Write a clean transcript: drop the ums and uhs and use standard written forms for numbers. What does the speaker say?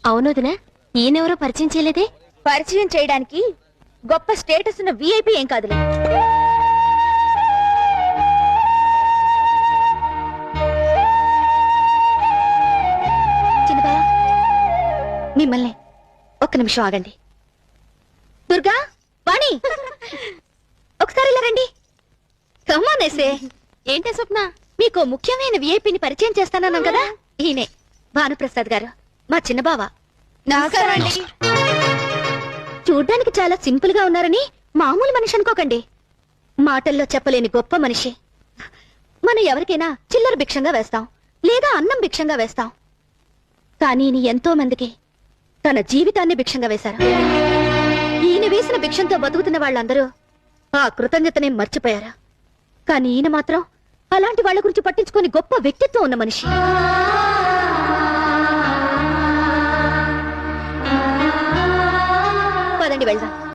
అవునోదినా, ఈయనెవరో పరిచయం చేయలేదే? పరిచయం చేయడానికి గొప్ప స్టేటస్ ఉన్న విఐపి ఏం కాదులే. చిన్నబావ, మిమ్మల్ని ఒక్క నిమిషం ఆగండి. దుర్గా, వాణి, ఒకసారి ఇలా రండి. కమ్మానేసే. ఏంటే స్వప్న, మీకు ముఖ్యమైన విఐపిని పరిచయం చేస్తానన్నాం కదా, ఈయనే భానుప్రసాద్ గారు, మా చిన్నబావ. నమస్కారం అండి. చూడ్డానికి చాలా సింపుల్ గా ఉన్నారని మామూలు మనిషి అనుకోకండి. మాటల్లో చెప్పలేని గొప్ప మనిషి. మనం ఎవరికైనా చిల్లర భిక్షంగా వేస్తాం, లేదా అన్నం భిక్షంగా వేస్తాం. కానీ ఈయన ఎంతో మందికి తన జీవితాన్ని భిక్షంగా వేశారు. ఈయన వేసిన భిక్షంతో బతుకుతున్న వాళ్ళందరూ ఆ కృతజ్ఞతనే మర్చిపోయారు. కానీ ఈయన మాత్రం అలాంటి వాళ్ళ గురించి పట్టించుకొని గొప్ప వ్యక్తిత్వం ఉన్న మనిషి. పదండి వెళ్దాం.